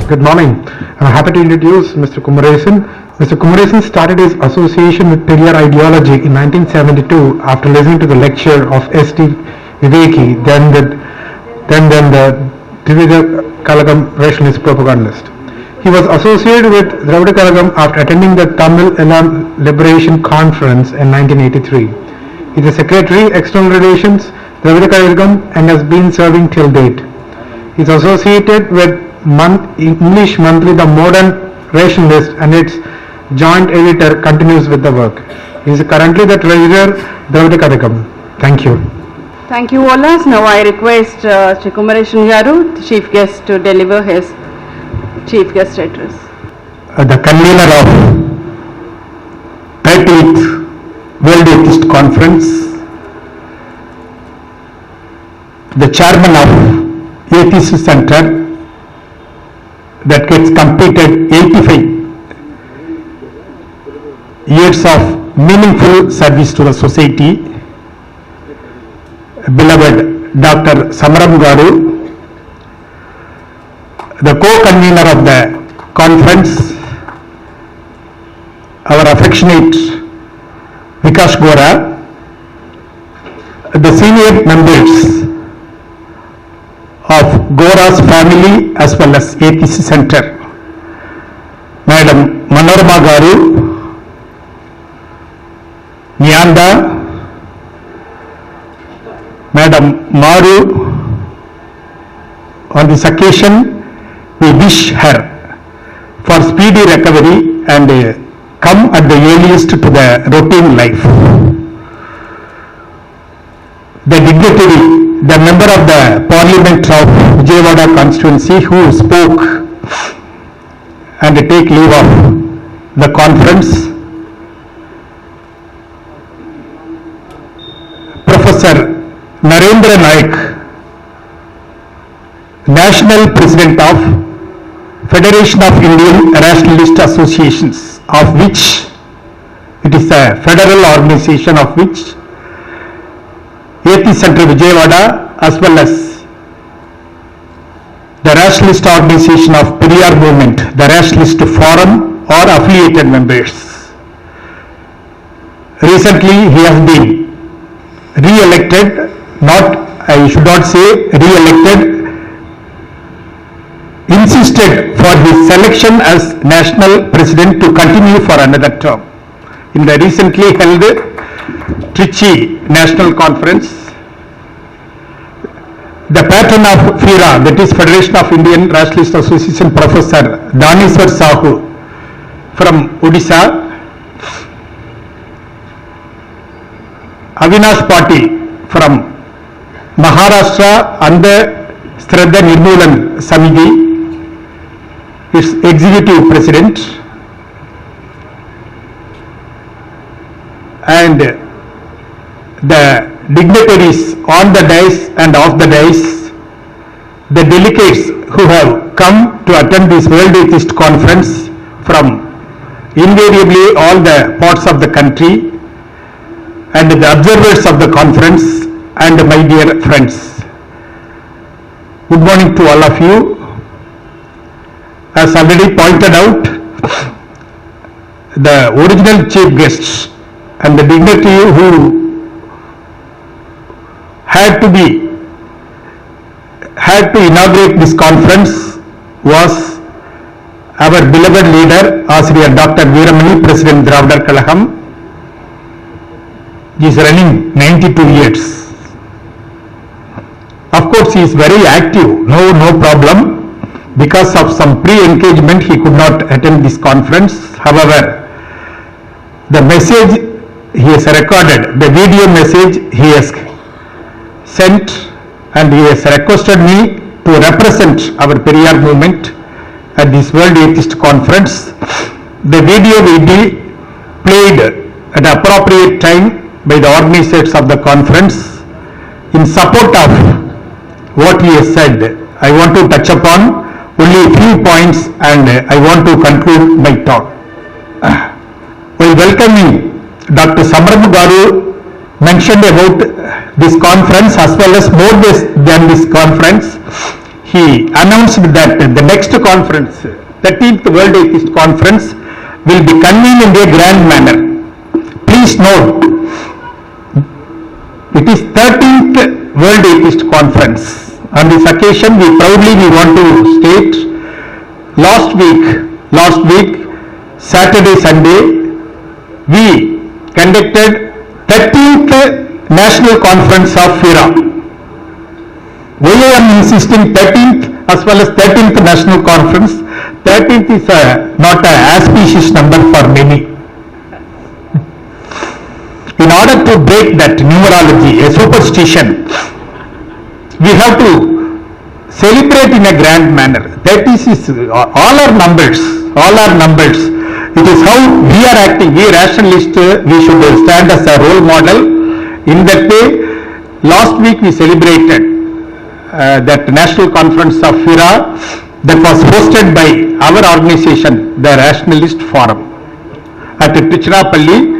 Good morning. I'm happy to introduce Mr. Kumaresan. Mr. Kumaresan started his association with Periyar ideology in 1972 after listening to the lecture of S.T. Viveki, then the Dravida Kalagam rationalist propagandist. He was associated with Dravida Kalagam after attending the Tamil Elam Liberation Conference in 1983. He is the Secretary, External Relations, Dravida Kalagam, and has been serving till date. He is associated with English monthly The Modern Rationalist, and its joint editor continues with the work. He is currently the treasurer, Dravida Kalagam. Thank you. Thank you, Wallace. Now I request Sri Kumaresan Garu, the chief guest, to deliver his chief guest address. The convener of 30th World Atheist Conference, the chairman of Atheist Center that gets completed 85 years of meaningful service to the society, beloved Dr. Samaram Garu, the co-convener of the conference, our affectionate Vikas Gora, the senior members of Gora's family as well as Atheist Center, Madam Manorama Garu, Nyanda, Madam Maru. On this occasion, we wish her for speedy recovery and come at the earliest to the routine life. The dignitary, the member of the Parliament of Vijayawada constituency who spoke and take leave of the conference, Professor Narendra Naik, National President of Federation of Indian Rationalist Associations, of which it is a federal organization of which Atheist Center Vijayawada as well as the Rationalist Organization of Periyar Movement, the Rationalist Forum, are affiliated members. Recently he has been re-elected, I should not say re-elected, insisted for his selection as national president to continue for another term. In the recently held Trichy National Conference, the patron of FIRA, that is Federation of Indian Rationalist Association, Professor Daneswar Sahu from Odisha, Avinash Party from Maharashtra, and the Shraddha Nirmulan Samiti, its executive president, and the dignitaries on the dais and off the dais, the delegates who have come to attend this World Atheist Conference from invariably all the parts of the country, and the observers of the conference, and my dear friends. Good morning to all of you. As already pointed out, the original chief guests and the dignitary who had to inaugurate this conference was our beloved leader, Asriya Dr. Veeramani, President Dravida Kalagam. He is running 92 years. Of course, he is very active, no problem. Because of some pre-engagement, he could not attend this conference. However, the message he has recorded, the video message he has sent, and he has requested me to represent our Periyar movement at this World Atheist Conference. The video will be played at appropriate time by the organizers of the conference. In support of what he has said, I want to touch upon only a few points and I want to conclude my talk. While welcoming Dr. Samaram Garu mentioned about this conference as well as more than this conference, he announced that the next conference, 13th World Atheist Conference, will be convened in a grand manner. Please note, it is 13th World Atheist Conference. On this occasion, we proudly want to state, last week, Saturday, Sunday, we conducted 13th National Conference of FIRA. Why I am insisting 13th as well as 13th National Conference? 13th is not an auspicious number for many. In order to break that numerology, a superstition, we have to celebrate in a grand manner. That is all our numbers. It is how we are acting. We rationalists, we should stand as a role model. In that way, last week we celebrated that National Conference of FIRA that was hosted by our organization, the Rationalist Forum, at Tiruchirappalli.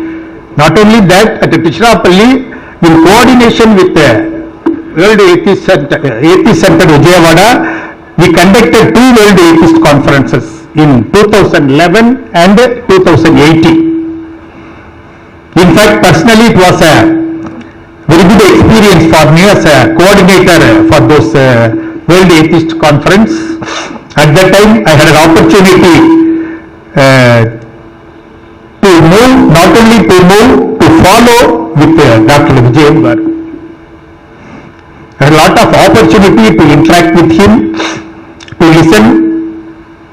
Not only that, at Tiruchirappalli, in coordination with the World Atheist Center Vijayawada, we conducted 2 World Atheist Conferences in 2011 and 2018. In fact, personally, it was a very good experience for me as a coordinator for those World Atheist Conference. At that time, I had an opportunity to move, not only to move, to follow with Dr. Vijay Garu. I had a lot of opportunity to interact with him, to listen.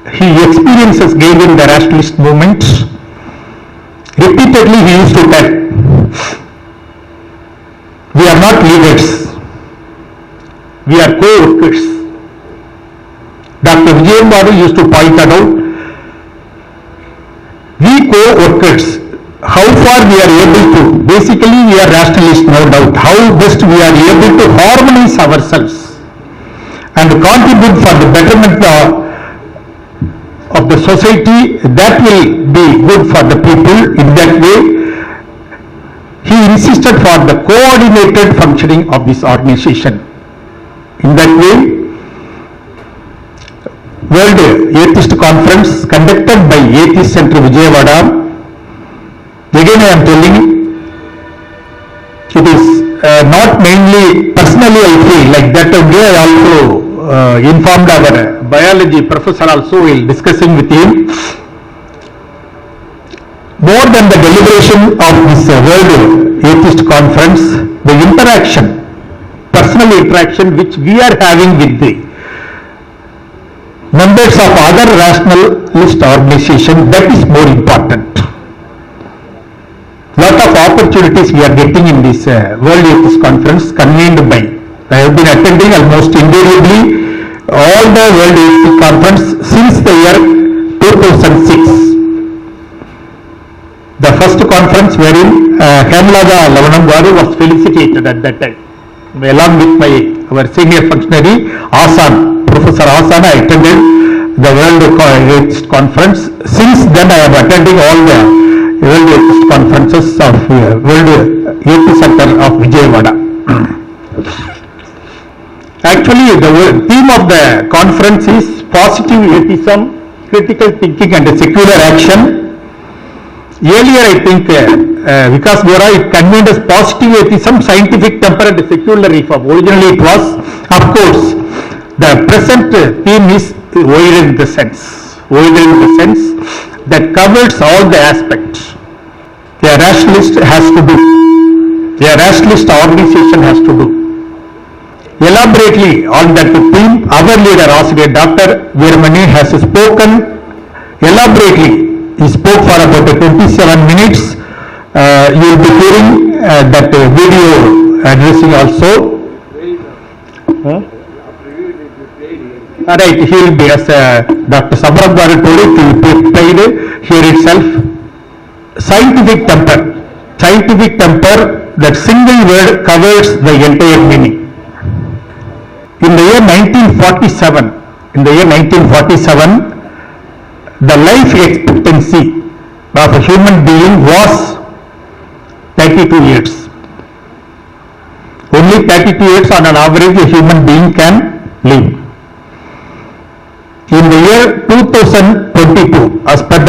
His experiences gave in the rationalist movement. Repeatedly he used to tell, we are not leaders, we are co-workers. Dr. Vijay Garu used to point out, we co-workers, how far we are able to, basically we are rationalists, no doubt, how best we are able to harmonize ourselves and contribute for the betterment of the society, that will be good for the people. In that way, he insisted for the coordinated functioning of this organization. In that way, World Atheist Conference conducted by Atheist Center Vijayawada. Again I am telling, it is not mainly, personally I feel like that day I also informed our biology professor also while discussing with him. More than the deliberation of this World Atheist Conference, the interaction, personal interaction which we are having with the members of other rationalist organizations, that is more important. Lot of opportunities we are getting in this World Atheist Conference convened by. I have been attending almost invariably all the World Atheist Conference since the year 2006. The first conference wherein Hemlada Lavanam Garu was felicitated at that time. Along with our senior functionary, Asan, Professor Asan, I attended the World Atheist Conference. Since then I am attending all the World Atheist Conferences of World Atheist Center of Vijayawada. Actually, the theme of the conference is positive atheism, critical thinking and secular action. Earlier I think Vikas Gora, it convened as positive atheism, scientific temper and secular reform. Originally it was, of course, the present theme is wider in the sense that covers all the aspects. A rationalist has to do, a rationalist organization has to do. Elaborately on that theme, our leader, Dr. Veermani, has spoken elaborately. He spoke for about 27 minutes. You will be hearing that video addressing also. Right, he will be, as Dr. Samaram told it, he will be played here itself. Scientific temper, that single word covers the entire meaning. In the year 1947, the life expectancy of a human being was 32 years. Only 32 years on an average a human being can live.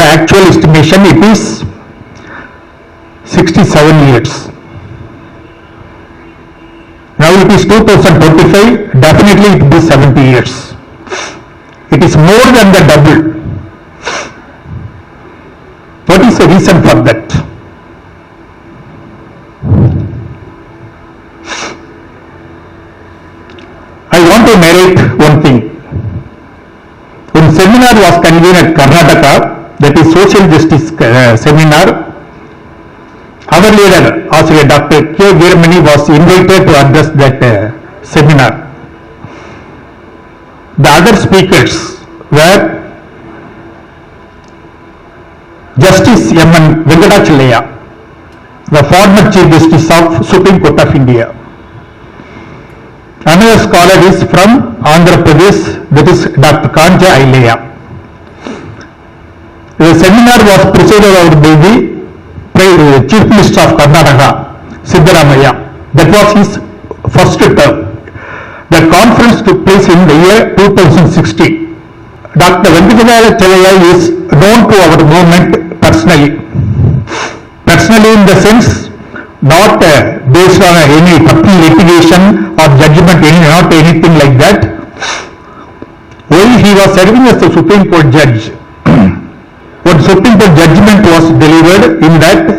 actual estimation it is 67 years. Now it is 2025, definitely it will be 70 years. It is more than the double. What is the reason for that? I want to narrate one thing. One seminar was convened at Karnataka, that is social justice seminar. Our leader, Dr. K. Veeramani, was invited to address that seminar. The other speakers were Justice M. Venkatachalaya, the former Chief Justice of Supreme Court of India. Another scholar is from Andhra Pradesh, that is Dr. Kanja Ailaya. The seminar was presided over by the Chief Minister of Karnataka, Siddaramaiah. That was his first term. The conference took place in the year 2016. Dr. Venkatachalaya is known to our movement personally. Personally in the sense, not based on any public litigation or judgment, not anything like that. While he was serving as the Supreme Court judge, one Supreme Court judgment was delivered in that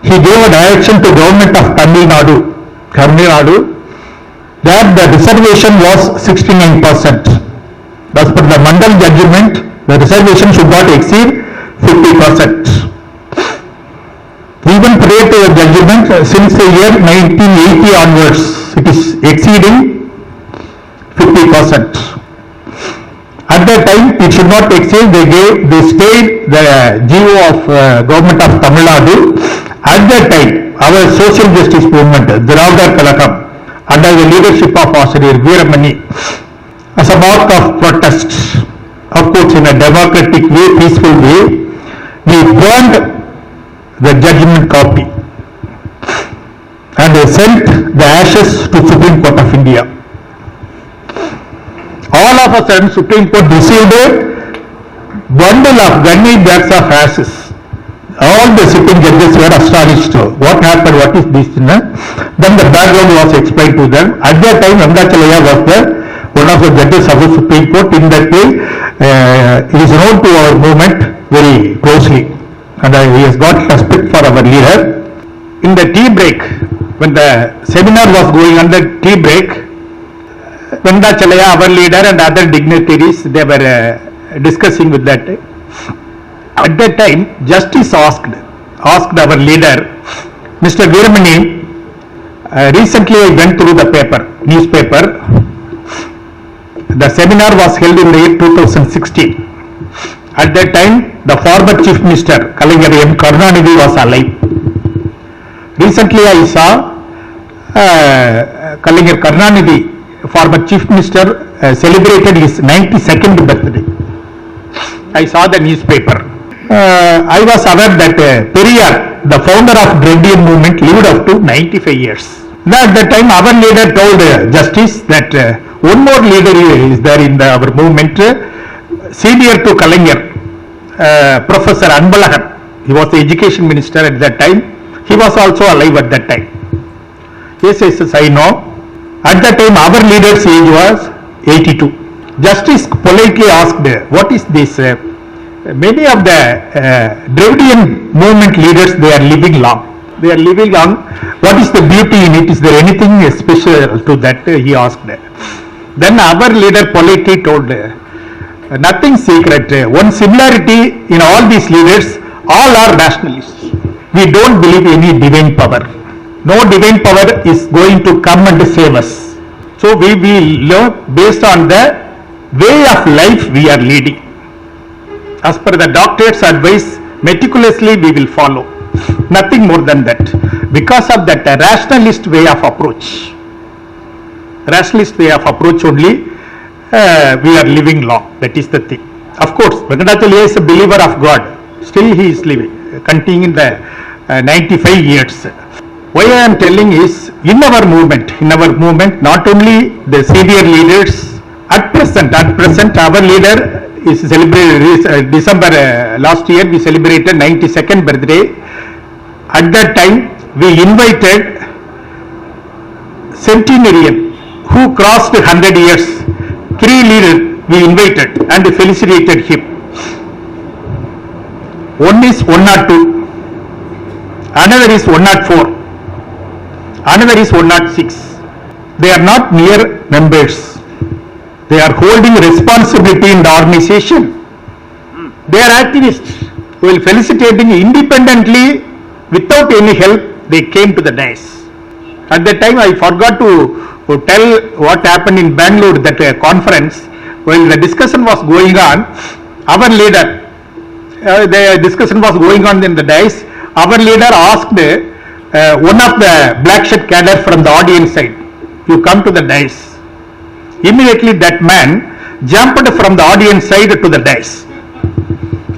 he gave a direction to government of Tamil Nadu, that the reservation was 69%. As per the Mandal judgment, the reservation should not exceed 50%. Even prior to the judgment, since the year 1980 onwards, it is exceeding 50%. At that time, it should not exceed. They stayed the GO of government of Tamil Nadu. At that time, our social justice movement, Diravadar Kalakam, under the leadership of Ashriyar Veeramani, as a mark of protest, of course in a democratic way, peaceful way, we burned the judgment copy and they sent the ashes to Supreme Court of India. All of a sudden, Supreme Court received a bundle of gunny bags of ashes. All the sitting judges were astonished. What happened? What is this? Then the background was explained to them. At that time, Venkatachalaya was one of the judges of the Supreme Court. In that way, he is known to our movement very closely, and he has got respect for our leader. In the tea break, when the seminar was going on the tea break, Venkatachalaya, our leader, and other dignitaries, they were discussing with that. At that time, Justice asked our leader, Mr. Veeramani, recently I went through the newspaper. The seminar was held in the year 2016. At that time, the former Chief Minister, Kalaignar M. Karunanidhi, was alive. Recently, I saw Kalaignar Karunanidhi, former Chief Minister, celebrated his 92nd birthday. I saw the newspaper. I was aware that Periyar, the founder of Dravidian movement, lived up to 95 years. At that time, our leader told Justice that one more leader is there in our movement, senior to Kalaignar, Professor Anbalagan. He was the education minister at that time. He was also alive at that time. Yes, I know. At that time, our leader's age was 82. Justice politely asked, what is this? Many of the Dravidian movement leaders, they are living long. What is the beauty in it? Is there anything special to that? He asked. Then our leader politely told, nothing secret. One similarity in all these leaders, all are rationalists. We don't believe any divine power. No divine power is going to come and save us. So we will learn based on the way of life we are leading. As per the doctor's advice, meticulously we will follow. Nothing more than that. Because of that rationalist way of approach. Only we are living long. That is the thing. Of course, Venkatachalaya is a believer of God. Still he is living, continuing the 95 years. Why I am telling is, in our movement, not only the senior leaders, at present our leader is celebrated, December last year we celebrated 92nd birthday. At that time we invited centenarian who crossed 100 years. 3 leaders we invited and felicitated him. One is 102, another is 104, another is 106. They are not mere members. They are holding responsibility in the organization. They are activists who will felicitating independently without any help. They came to the dais. At that time I forgot to tell what happened in Bangalore, that conference. While the discussion was going on, our leader, the discussion was going on in the dais, our leader asked one of the black shirt cadre from the audience side, you come to the dais. Immediately that man jumped from the audience side to the dais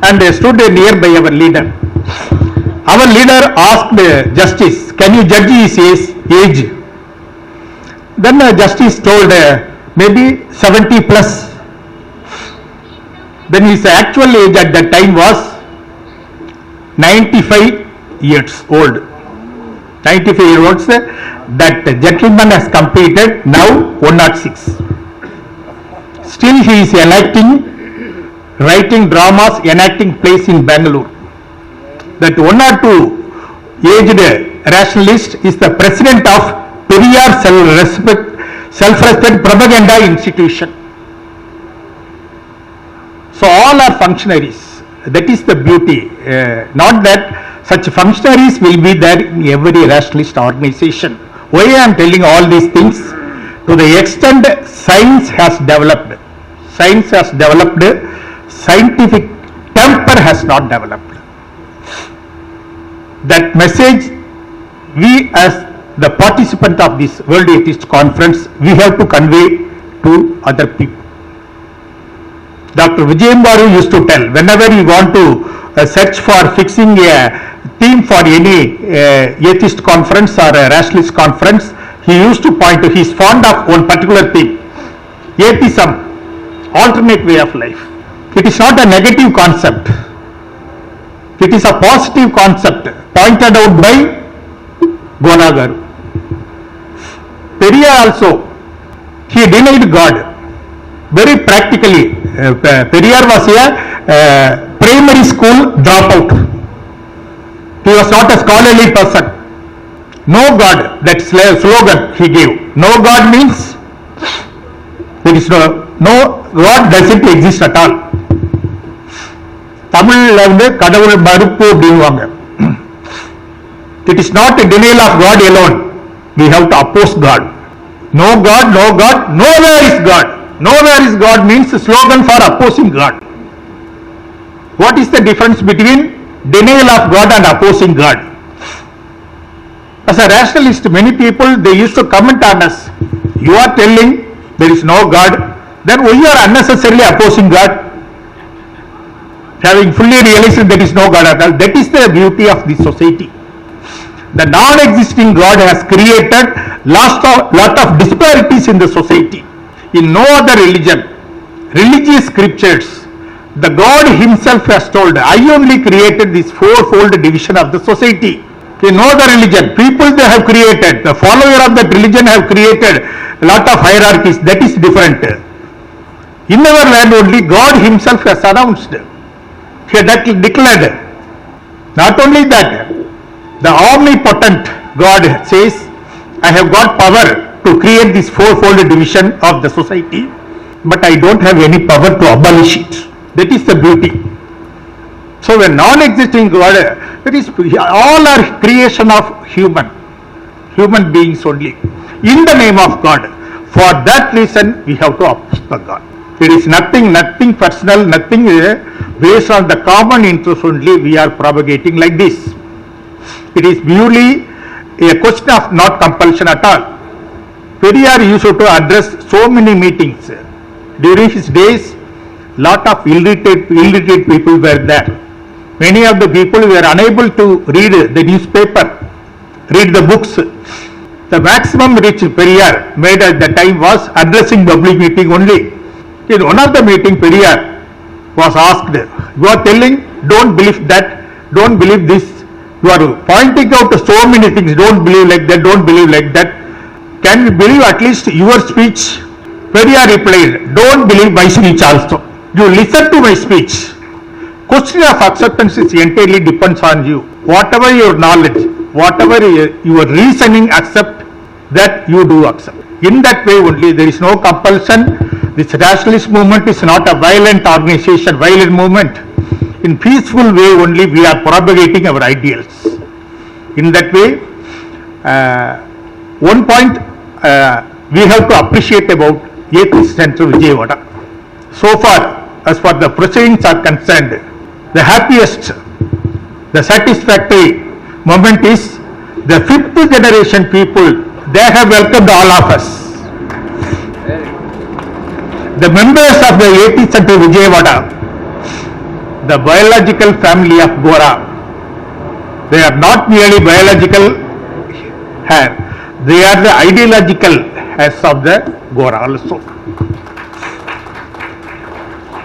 and stood nearby our leader. Our leader asked justice, can you judge his age? Then justice told maybe 70 plus. Then his actual age at that time was 95 years old. 95 years old. That gentleman has completed now 106. Still he is enacting, writing dramas, enacting plays in Bangalore. That 102 aged rationalist is the president of Periyar Self-Respect Propaganda Institution. So all are functionaries. That is the beauty. Not that such functionaries will be there in every rationalist organization. Why I am telling all these things? To the extent science has developed, scientific temper has not developed. That message we as the participant of this World Atheist Conference, we have to convey to other people. Dr. Vijayam Baru used to tell, whenever you want to search for fixing a theme for any atheist conference or a rationalist conference, he used to point to, he is fond of one particular theme, atheism, alternate way of life. It is not a negative concept. It is a positive concept pointed out by Gonagaru. Periyar also, he denied God very practically. Periyar was a primary school dropout. He was not a scholarly person. No God, that slogan he gave. No God means there is no God doesn't exist at all. தமிழ்ல கடவுள் மறுப்பு அப்படின்வாங்க. It is not a denial of God alone. We have to oppose God. No God, no God, nowhere is God. Nowhere is God means a slogan for opposing God. What is the difference between denial of God and opposing God? As a rationalist, many people, they used to comment on us. You are telling there is no God, then we are unnecessarily opposing God, having fully realized there is no God at all. That is the beauty of this society. The non-existing God has created lot of disparities in the society. In no other religion, religious scriptures, the God himself has told, I only created this fourfold division of the society. In no other religion, people they have created, the follower of that religion have created a lot of hierarchies. That is different. In our land only God himself has announced, he had declared. Not only that, the omnipotent God says, I have got power to create this fourfold division of the society, but I don't have any power to abolish it. That is the beauty. So when non-existing God, that is all are creation of human beings only, in the name of God. For that reason we have to oppose the God. It is nothing personal, nothing based on the common interest only we are propagating like this. It is purely a question of not compulsion at all. Periyar used to address so many meetings. During his days, lot of illiterate people were there. Many of the people were unable to read the newspaper, read the books. The maximum reach Periyar made at the time was addressing public meeting only. In one of the meeting, Periyar was asked, you are telling, don't believe that, don't believe this, you are pointing out so many things, don't believe like that, don't believe like that, can we believe at least your speech? Peria replied, don't believe my speech also, you listen to my speech. Question of acceptance is entirely depends on you. Whatever your knowledge, whatever your reasoning accept, that you do accept. In that way only, there is no compulsion. This rationalist movement is not a violent organization, violent movement. In peaceful way only we are propagating our ideals. In that way, one point we have to appreciate about Atheist Center Vijayawada. So far, as far the proceedings are concerned, the happiest, the satisfactory moment is the 5th generation people, they have welcomed all of us. The members of the Atheist Center Vijayawada, the biological family of Gora, they are not merely biological hair, they are the ideological hairs of the Gora also.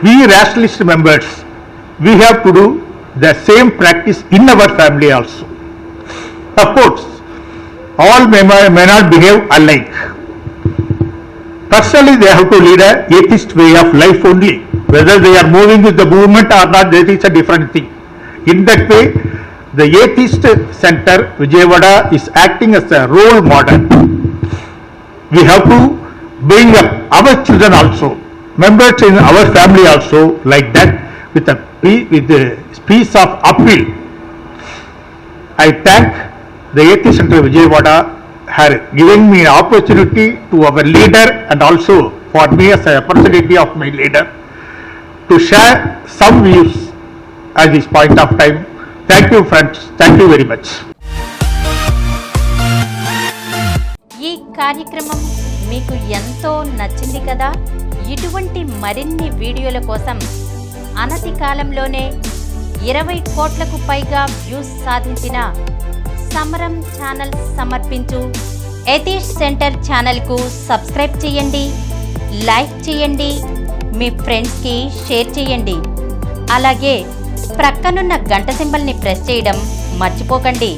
We rationalist members, we have to do the same practice in our family also. Of course, all may not behave alike. Personally, they have to lead a atheist way of life only. Whether they are moving with the movement or not, that is a different thing. In that way, the Atheist Center Vijayawada is acting as a role model. We have to bring up our children also, members in our family also, like that, with a piece of appeal. I thank the Atheist Center Vijayawada for giving me an opportunity to our leader and also for me as a representative of my leader to share some views at this point of time. Thank you friends, thank you very much. ఈ కార్యక్రమం మీకు ఎంతో నచ్చింది కదా. ఇటువంటి మరిన్ని వీడియోల కోసం అనతి కాలంలోనే 20 కోట్లకు పైగా వ్యూస్ సాధించిన సమరం ఛానల్ సమర్పించు ఎథిస్ట్ సెంటర్ ఛానల్కు సబ్స్క్రైబ్ చేయండి, లైక్ చేయండి, మీ ఫ్రెండ్స్కి షేర్ చేయండి. అలాగే ప్రక్కనున్న గంట సింబల్ని ప్రెస్ చేయడం మర్చిపోకండి.